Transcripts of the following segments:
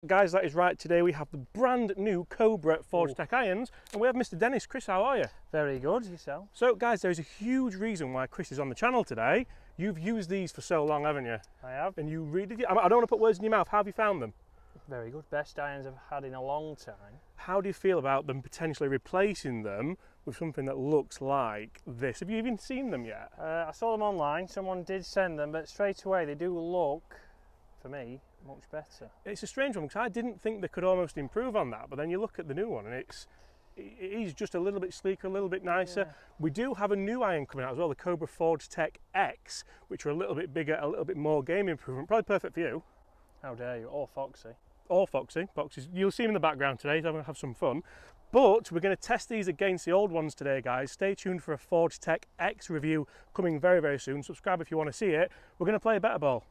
Guys, that is right. Today we have the brand new Cobra Forge Tech irons, and we have Mr. Dennis. Chris, how are you? Very good, yourself? So guys, there's a huge reason why Chris is on the channel today. You've used these for so long, haven't you? I have. And you really did. I don't want to put words in your mouth. How have you found them? Very good. Best irons I've had in a long time. How do you feel about them potentially replacing them with something that looks like this? Have you even seen them yet? I saw them online. Someone did send them, but straight away they do look, for me, much better. It's a strange one because I didn't think they could almost improve on that, but then you look at the new one and it is just a little bit sleeker, a little bit nicer. Yeah. We do have a new iron coming out as well, the Cobra Forge Tech X, which are a little bit bigger, a little bit more game improvement, probably perfect for you. How dare you, or Foxy. Or Foxy. Foxy's, you'll see him in the background today, so I'm going to have some fun. But we're going to test these against the old ones today, guys. Stay tuned for a Forge Tech X review coming very, very soon. Subscribe if you want to see it. We're going to play a better ball.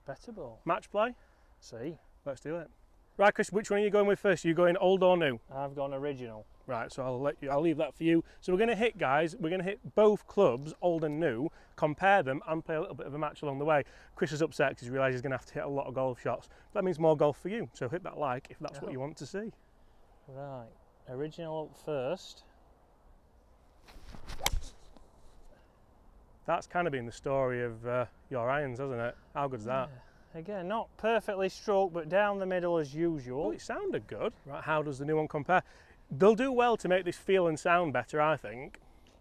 Better ball? Match play? See. Let's do it. Right, Chris, which one are you going with first? Are you going old or new? I've gone original. Right, so I'll leave that for you. So we're going to hit, guys, we're going to hit both clubs, old and new, compare them and play a little bit of a match along the way. Chris is upset because he realises he's going to have to hit a lot of golf shots. That means more golf for you, so hit that like if that's what you want to see. Right, original up first. That's kind of been the story of your irons, hasn't it? How good's that? Again, not perfectly stroked, but down the middle as usual. Well, it sounded good. Right, how does the new one compare? They'll do well to make this feel and sound better, I think.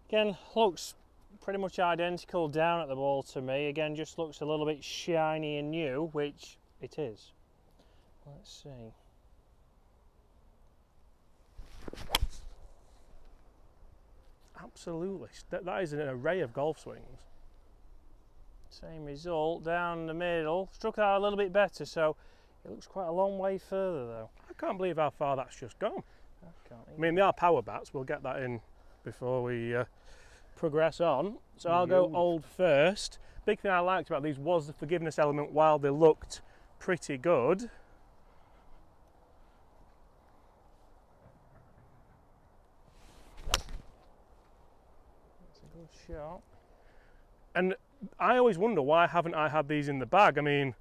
Again, looks pretty much identical down at the ball to me. Again, just looks a little bit shiny and new, which it is. Let's see. Absolutely. That is an array of golf swings. Same result, down the middle. Struck that a little bit better, so it looks quite a long way further though. I can't believe how far that's just gone. I mean, they are power bats. We'll get that in before we progress on. So I'll go old first. Big thing I liked about these was the forgiveness element. While they looked pretty good, that's a good shot. And I always wonder, why haven't I had these in the bag? I mean,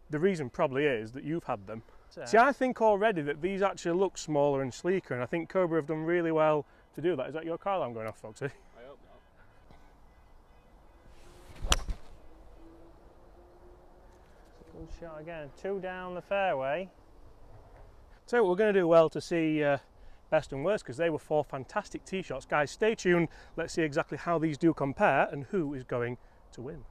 the reason probably is that you've had them. See, I think already that these actually look smaller and sleeker, and I think Cobra have done really well to do that. Is that your car alarm going off, Foxy? I hope not. It's a good shot again. Two down the fairway. So we're going to do well to see best and worst, because they were four fantastic tee shots. Guys, stay tuned. Let's see exactly how these do compare and who is going to win.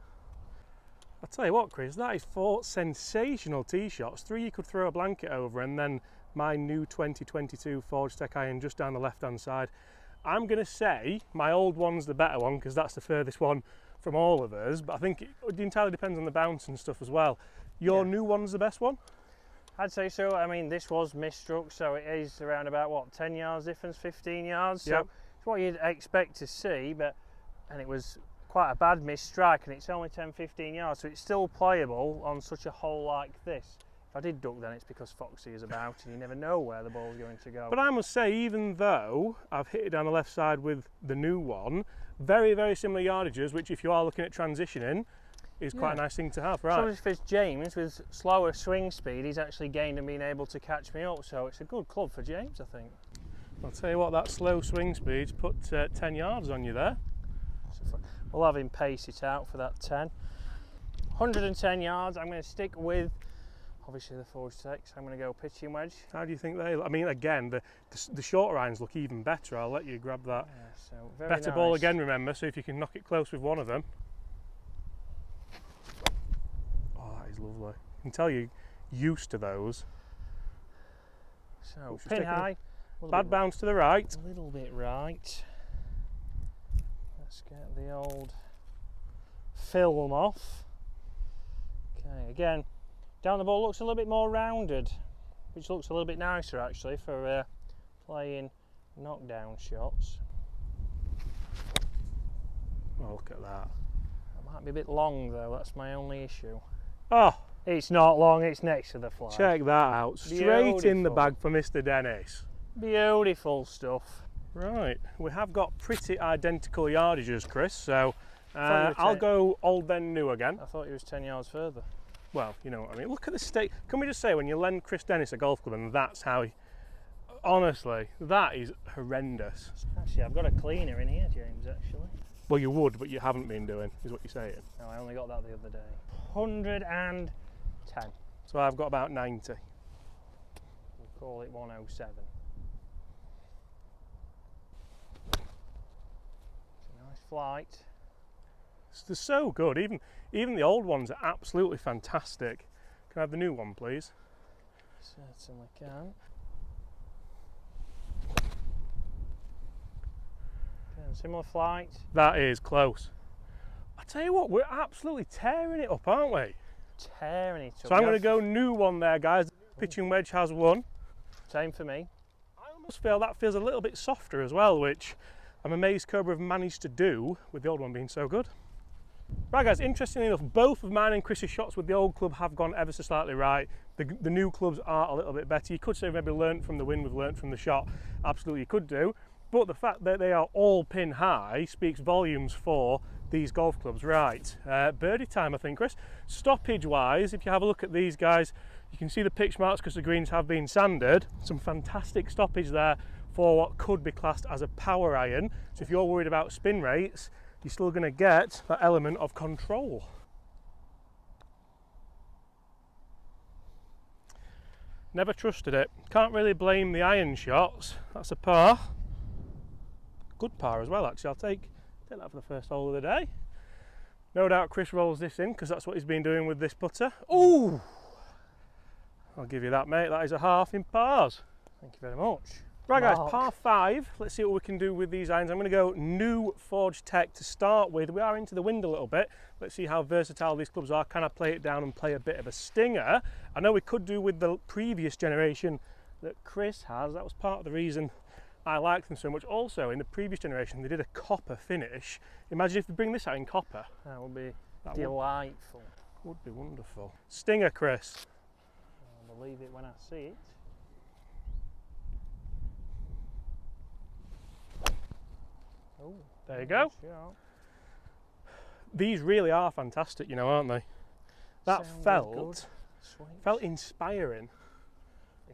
I'll tell you what, Chris, that is four sensational tee shots. Three you could throw a blanket over, and then my new 2022 Forge Tech iron just down the left-hand side. I'm going to say my old one's the better one, because that's the furthest one from all of us, but I think it entirely depends on the bounce and stuff as well. Your new one's the best one? I'd say so. I mean, this was misstruck, so it is around about, what, 10 yards difference, 15 yards? So it's what you'd expect to see, and it was quite a bad miss strike, and it's only 10-15 yards, so it's still playable on such a hole like this. If I did duck, then it's because Foxy is about and you never know where the ball's going to go. But I must say, even though I've hit it down the left side with the new one, very, very similar yardages, which if you are looking at transitioning, is quite a nice thing to have, right? So if it's James, with slower swing speed, he's actually gained and been able to catch me up, so it's a good club for James, I think. I'll tell you what, that slow swing speed's put 10 yards on you there. We'll have him pace it out for that 10. 110 yards, I'm going to stick with, obviously, the Forge Tech. I'm going to go pitching wedge. How do you think they look? I mean, again, the shorter irons look even better. I'll let you grab that. Yeah, so very better nice. ball again, remember, so if you can knock it close with one of them. Oh, that is lovely. I can tell you're used to those. So, pin high. Bad bounce to the right. A little bit right. Let's get the old film off. Okay, again, down the ball looks a little bit more rounded, which looks a little bit nicer actually for playing knockdown shots. Oh, look at that. That might be a bit long though, that's my only issue. Oh! It's not long, it's next to the flag. Check that out. Straight in the bag for Mr. Dennis. Beautiful stuff. Right, we have got pretty identical yardages, Chris, so I'll go old then new again. I thought he was 10 yards further. well, you know what I mean. Look at the state. Can we just say, when you lend Chris Dennis a golf club and that's how he, honestly, that is horrendous. Actually, I've got a cleaner in here, James, actually. Well, you would, but you haven't been doing, is what you're saying. No, I only got that the other day. 110. So I've got about 90. We'll call it 107. It's a nice flight. They're so good. Even the old ones are absolutely fantastic. Can I have the new one, please? Certainly can. Again, similar flight. That is close. I tell you what, we're absolutely tearing it up, aren't we? Tearing it up. So I'm going to go new one there, guys. The pitching wedge has won. Same for me. I almost feel that feels a little bit softer as well, which I'm amazed Cobra have managed to do with the old one being so good. Right guys, interestingly enough, both of mine and Chris's shots with the old club have gone ever so slightly right. The new clubs are a little bit better. You could say maybe learnt from the win, we've learnt from the shot. Absolutely you could do. But the fact that they are all pin high speaks volumes for these golf clubs. Right, birdie time I think, Chris. Stoppage wise, if you have a look at these guys, you can see the pitch marks because the greens have been sanded. Some fantastic stoppage there for what could be classed as a power iron. So if you're worried about spin rates, you're still going to get that element of control. Never trusted it. Can't really blame the iron shots. That's a par. Good par as well, actually. I'll take that for the first hole of the day. No doubt Chris rolls this in because that's what he's been doing with this putter. Ooh! I'll give you that, mate. That is a half in pars. Thank you very much. Right guys, par 5. Let's see what we can do with these irons. I'm going to go new Forge Tech to start with. We are into the wind a little bit. Let's see how versatile these clubs are. Can I play it down and play a bit of a stinger? I know we could do with the previous generation that Chris has. That was part of the reason I like them so much. Also, in the previous generation, they did a copper finish. Imagine if we bring this out in copper. That would be delightful. Would be wonderful. Stinger, Chris. I'll believe it when I see it. Oh, there you go. These really are fantastic, you know, aren't they? That felt inspiring.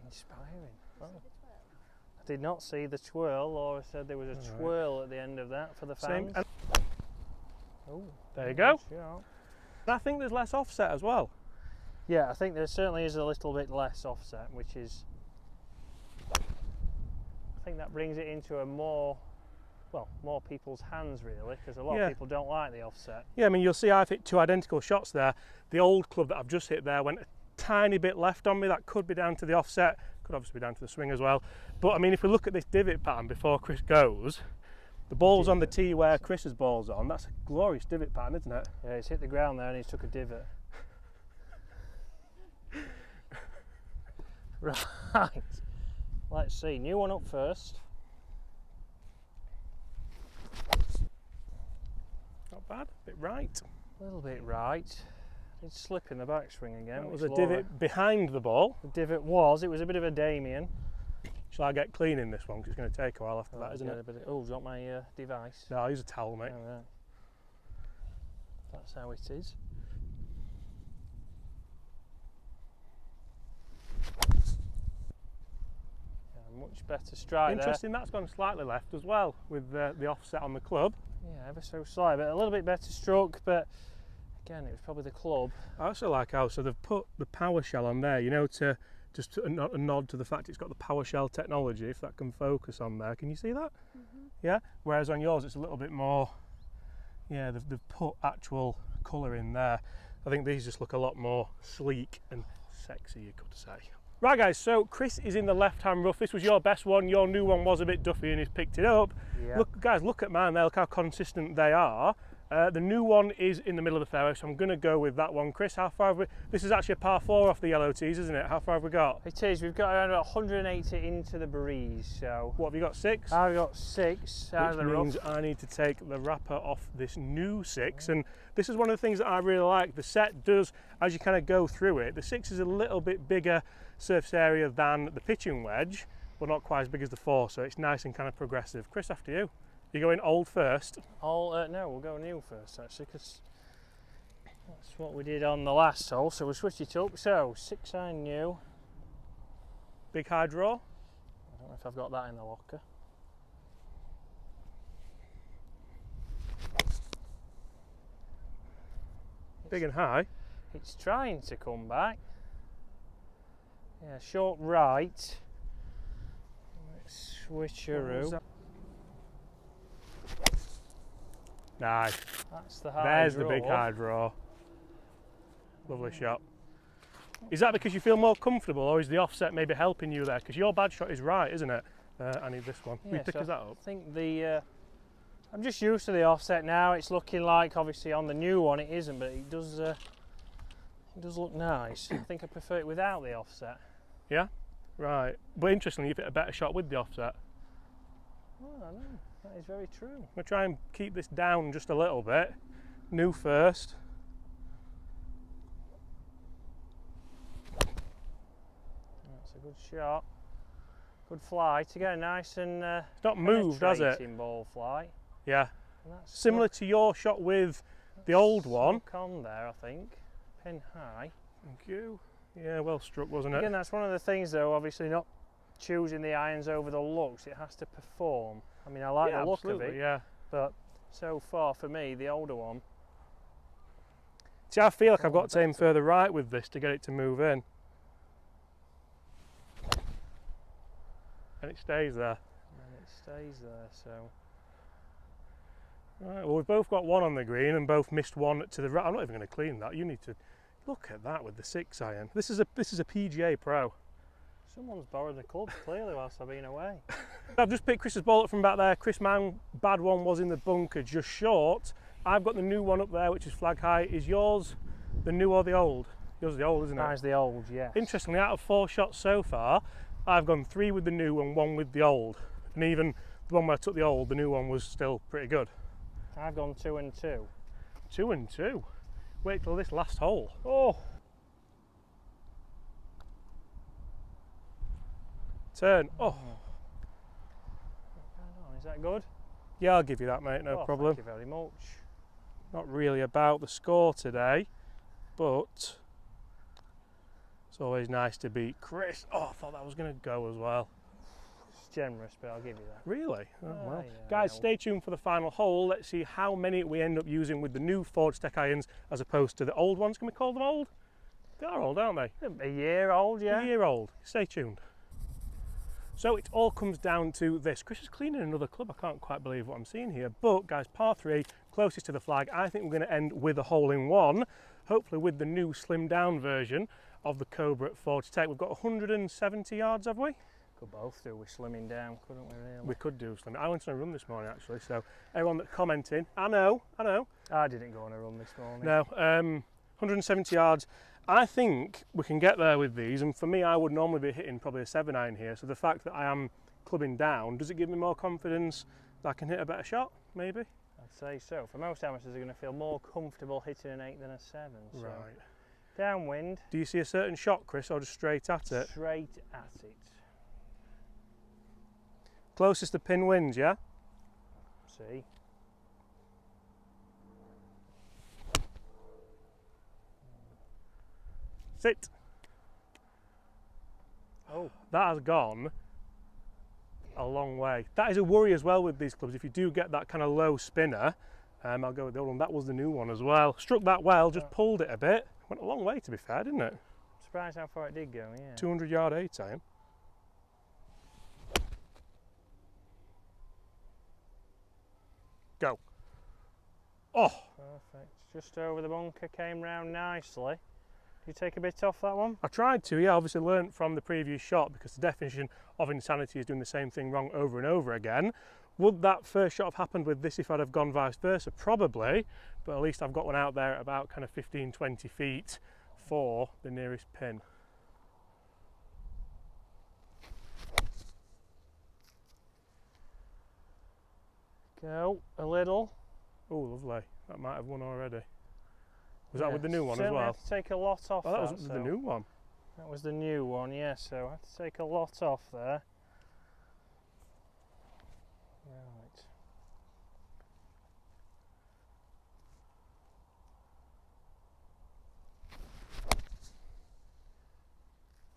Inspiring. Oh. I did not see the twirl. Laura said there was a twirl at the end of that for the fans. Oh, there you go. And I think there's less offset as well. Yeah, I think there certainly is a little bit less offset, which is, I think that brings it into a more people's hands really, because a lot of people don't like the offset. Yeah, I mean, you'll see I've hit 2 identical shots there. The old club that I've just hit there went a tiny bit left on me. That could be down to the offset, could obviously be down to the swing as well. But I mean, if we look at this divot pattern before Chris goes, the ball's on the tee where Chris's ball's on. That's a glorious divot pattern, isn't it? Yeah, he's hit the ground there and he's took a divot. Right, let's see, new one up first. Not bad, a bit right. A little bit right. Did slip in the backswing again. That was a divot behind the ball. The divot it was a bit of a Damien. Shall I get clean in this one? Because it's going to take a while after that, isn't it? Oh, got my device. No, I'll use a towel, mate. Oh, right. That's how it is. Much better strike. Interesting, that's gone slightly left as well with the offset on the club. Yeah, ever so slightly, but a little bit better stroke, but again, it was probably the club. I also like how they've put the power shell on there, you know, to just a nod to the fact it's got the power shell technology, if that can focus on there. Can you see that? Mm-hmm. Yeah, whereas on yours it's a little bit more, yeah, they've put actual colour in there. I think these just look a lot more sleek and sexy, you could say. Right guys, so Chris is in the left-hand rough. This was your best one. Your new one was a bit duffy and he's picked it up. Yeah. Look, guys, look at mine there. Look how consistent they are. The new one is in the middle of the fairway, so I'm going to go with that one. Chris, how far have we... This is actually a par 4 off the yellow tees, isn't it? How far have we got? It is. We've got around about 180 into the breeze, so... What, have you got 6? I've got 6 out of the rough. Which means I need to take the wrapper off this new 6, and this is one of the things that I really like. The set does, as you kind of go through it, the 6 is a little bit bigger surface area than the pitching wedge, but not quite as big as the 4, so it's nice and kind of progressive. Chris, after you. You're going old first? No, we'll go new first actually, because That's what we did on the last hole, so we'll switch it up. So 6 iron new. Big high draw. I don't know if I've got that in the locker. Big and high. It's trying to come back. Yeah, short right. Switcheroo. Nice. That's the high There's draw. the big high draw. Lovely shot. Is that because you feel more comfortable, or is the offset maybe helping you there? Because your bad shot is right, isn't it? I need this one. Will you pick us that up? I think the I'm just used to the offset now. It's looking like, obviously on the new one it isn't, but it does look nice. I think I prefer it without the offset. Yeah? Right. But interestingly, you've hit a better shot with the offset. Oh, I know. That is very true. I'm going to try and keep this down just a little bit. New first. That's a good shot. Good flight. Again, nice and it's not moved, has it? Ball flight. Yeah. Similar to your shot with the old one. On there, I think. Pin high. Thank you. Yeah, well struck, wasn't it? Again, that's one of the things, though. Obviously, not choosing the irons over the looks. It has to perform. I mean, I like the look of it. Yeah. But so far, for me, the older one. See, I feel like I've got to aim further right with this to get it to move in. And it stays there. And it stays there, so. Right, well, we've both got one on the green and both missed one to the right. I'm not even going to clean that. You need to look at that with the 6 iron. This is a PGA Pro. Someone's borrowed the club clearly whilst I've been away. I've just picked Chris's ball up from back there. Chris, my bad one was in the bunker, just short. I've got the new one up there, which is flag high. Is yours the new or the old? Yours is the old, isn't it? Mine's the old, yes. Interestingly, out of 4 shots so far, I've gone 3 with the new and 1 with the old. And even the one where I took the old, the new one was still pretty good. I've gone 2 and 2. 2 and 2. Wait till this last hole. Oh! Turn. Oh. Is that good? Yeah, I'll give you that, mate. No problem. Thank you very much. Not really about the score today, but it's always nice to beat Chris. Oh, I thought that was going to go as well. It's generous, but I'll give you that. Really? Oh, well. Yeah, guys, stay tuned for the final hole. Let's see how many we end up using with the new Forged Tech irons as opposed to the old ones. Can we call them old? They are old, aren't they? A year old, yeah. A year old. Stay tuned. So it all comes down to this. Chris is cleaning another club. I can't quite believe what I'm seeing here. But guys, par 3, closest to the flag. I think we're going to end with a hole in one, hopefully with the new slimmed down version of the Cobra at Forged Tech. We've got 170 yards, have we? Could both do with slimming down, couldn't we really? We could do slimming. I went on a run this morning actually, so everyone that commenting, I know. I didn't go on a run this morning. No, 170 yards. I think we can get there with these, and for me I would normally be hitting probably a 7 iron here, so the fact that I am clubbing down, does it give me more confidence that I can hit a better shot, maybe? I'd say so. For most amateurs, they're going to feel more comfortable hitting an 8 than a 7. So. Right. Downwind. Do you see a certain shot, Chris, or just straight at it? Straight at it. Closest the pin wins, yeah? See? Sit. Oh. That has gone a long way. That is a worry as well with these clubs. If you do get that kind of low spinner, I'll go with the old one. That was the new one as well. Struck that well, just pulled it a bit. Went a long way to be fair, didn't it? Surprised how far it did go, yeah. 200 yard 8 iron. Go. Oh. Perfect. Just over the bunker, came round nicely. Did you take a bit off that one? I tried to, yeah, obviously learnt from the previous shot because the definition of insanity is doing the same thing wrong over and over again. Would that first shot have happened with this if I'd have gone vice versa? Probably, but at least I've got one out there at about kind of 15, 20 feet for the nearest pin. Go, a little. Oh, lovely. That might have won already. Was that with the new one as well? I had to take a lot off. Oh, that was the new one. That was the new one, yeah, so I had to take a lot off there. Right.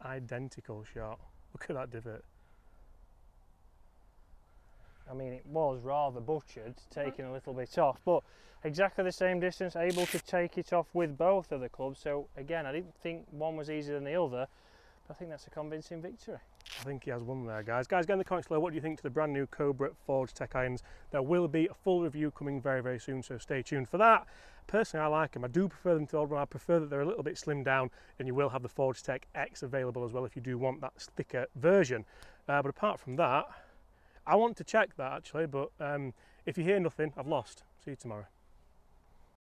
identical shot. Look at that divot. I mean, it was rather butchered, taking a little bit off, but exactly the same distance, able to take it off with both of the clubs. So again, I didn't think one was easier than the other, but I think that's a convincing victory. I think he has won there, guys. Guys, get in the comments below, what do you think to the brand new Cobra Forged Tech irons? There will be a full review coming very, very soon, so stay tuned for that. Personally, I like them. I do prefer them to the old one. I prefer that they're a little bit slimmed down, and you will have the Forged Tech X available as well if you do want that thicker version. But apart from that, I want to check that actually, but if you hear nothing, I've lost. See you tomorrow.